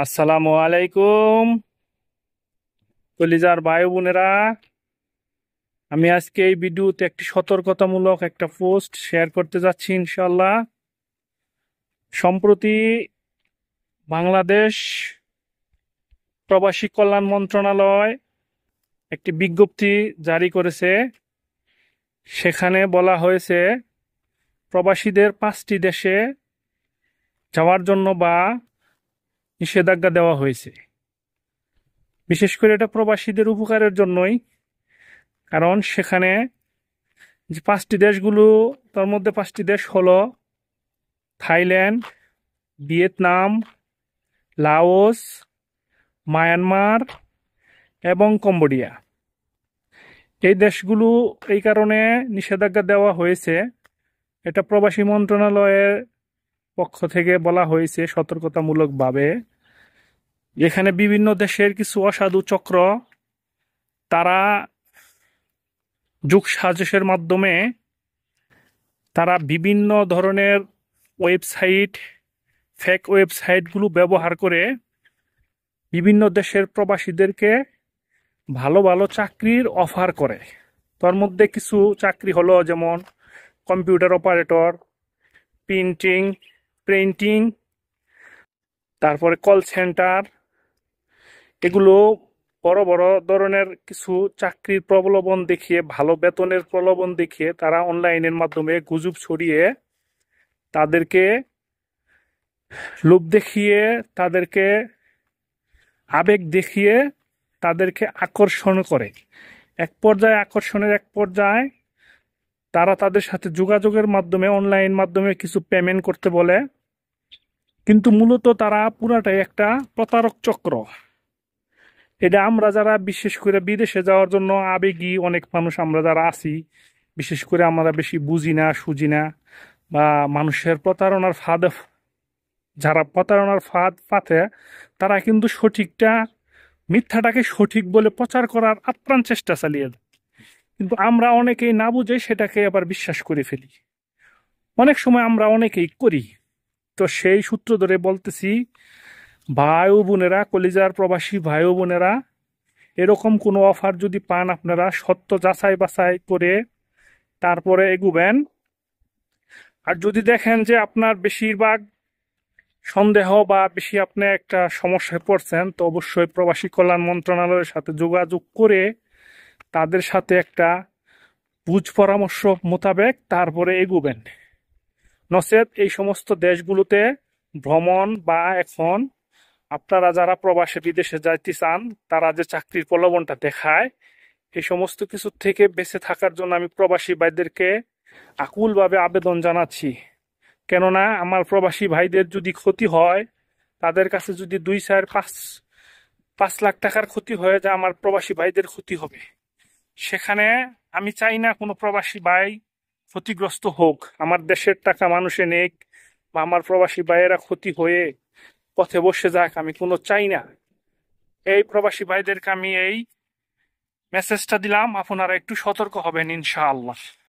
আসসালামু আলাইকুম কলিজার ভাই বোনেরা। আমি আজকে এই ভিডিওতে একটি সতর্কতামূলক একটা পোস্ট শেয়ার করতে যাচ্ছি ইনশাল্লাহ। সম্প্রতি বাংলাদেশ প্রবাসী কল্যাণ মন্ত্রণালয় একটি বিজ্ঞপ্তি জারি করেছে। সেখানে বলা হয়েছে প্রবাসীদের 5টি দেশে যাওয়ার জন্য বা নিষেধাজ্ঞা দেওয়া হয়েছে। বিশেষ করে এটা প্রবাসীদের উপকারের জন্যই, কারণ সেখানে যে 5টি দেশগুলো, তার মধ্যে 5টি দেশ হলো থাইল্যান্ড, ভিয়েতনাম, লাওস, মায়ানমার এবং কম্বোডিয়া। এই দেশগুলো এই কারণে নিষেধাজ্ঞা দেওয়া হয়েছে, এটা প্রবাসী মন্ত্রণালয়ের পক্ষ থেকে বলা হয়েছে সতর্কতামূলকভাবে। এখানে বিভিন্ন দেশের কিছু অসাধু চক্র, তারা যোগসাজশের মাধ্যমে তারা বিভিন্ন ধরনের ওয়েবসাইট, ফেক ওয়েবসাইটগুলো ব্যবহার করে বিভিন্ন দেশের প্রবাসীদেরকে ভালো ভালো চাকরির অফার করে। তার মধ্যে কিছু চাকরি হলো যেমন কম্পিউটার অপারেটর, প্রিন্টিং, তারপরে কল সেন্টার। এগুলো বড় বড় ধরনের কিছু চাকরির প্রলোভন দেখিয়ে, ভালো বেতনের প্রলোভন দেখিয়ে তারা অনলাইনের মাধ্যমে গুজব ছড়িয়ে তাদেরকে লোভ দেখিয়ে, তাদেরকে আবেগ দেখিয়ে তাদেরকে আকর্ষণ করে। আকর্ষণের এক পর্যায়ে তারা তাদের সাথে যোগাযোগের মাধ্যমে, অনলাইন মাধ্যমে কিছু পেমেন্ট করতে বলে, কিন্তু মূলত তারা পুরাটাই একটা প্রতারক চক্র। এটা আমরা যারা বিশেষ করে বিদেশে যাওয়ার জন্য আবেগী অনেক মানুষ আমরা যারা আছি, বিশেষ করে আমরা বেশি বুঝি না সুঝি না, বা মানুষের যারা প্রতারণার ফাঁদ পাতে, তারা কিন্তু মিথ্যাটাকে সঠিক বলে প্রচার করার আপ্রাণ চেষ্টা চালিয়ে যায়। কিন্তু আমরা অনেকেই না বুঝে সেটাকে আবার বিশ্বাস করে ফেলি। অনেক সময় আমরা অনেকেই করি। তো সেই সূত্র ধরে বলতেছি, ভাই ও বোনেরা, কলিজার প্রবাসী ভাই ও বোনেরা, এরকম কোনো অফার যদি পান, আপনারা সত্য যাচাই বাছাই করে তারপরে এগুবেন। আর যদি দেখেন যে আপনার বেশিরভাগ সন্দেহ বা বেশি আপনি একটা সমস্যায় পড়ছেন, তো অবশ্যই প্রবাসী কল্যাণ মন্ত্রণালয়ের সাথে যোগাযোগ করে তাদের সাথে একটা বুঝ পরামর্শ মোতাবেক তারপরে এগুবেন। নচেত এই সমস্ত দেশগুলোতে ভ্রমণ বা এখন আপনারা যারা প্রবাসে বিদেশে যাইতে চান, তারা যে চাকরির প্রলোভনটা দেখায়, এই সমস্ত কিছু থেকে বেঁচে থাকার জন্য আমি প্রবাসী ভাইদেরকে আকুলভাবে আবেদন জানাচ্ছি। কেননা আমার প্রবাসী ভাইদের যদি ক্ষতি হয়, তাদের কাছে যদি 2, 4, 5 লাখ টাকার ক্ষতি হয়ে যায়, আমার প্রবাসী ভাইদের ক্ষতি হবে। সেখানে আমি চাই না কোনো প্রবাসী ভাই ক্ষতিগ্রস্ত হোক, আমার দেশের টাকা মানুষে নেক, বা আমার প্রবাসী ভাইয়েরা ক্ষতি হয়ে পথে বসে যাক, আমি কোনো চাই না। এই প্রবাসী ভাইদেরকে আমি এই মেসেজটা দিলাম, আপনারা একটু সতর্ক হবেন ইনশাআল্লাহ।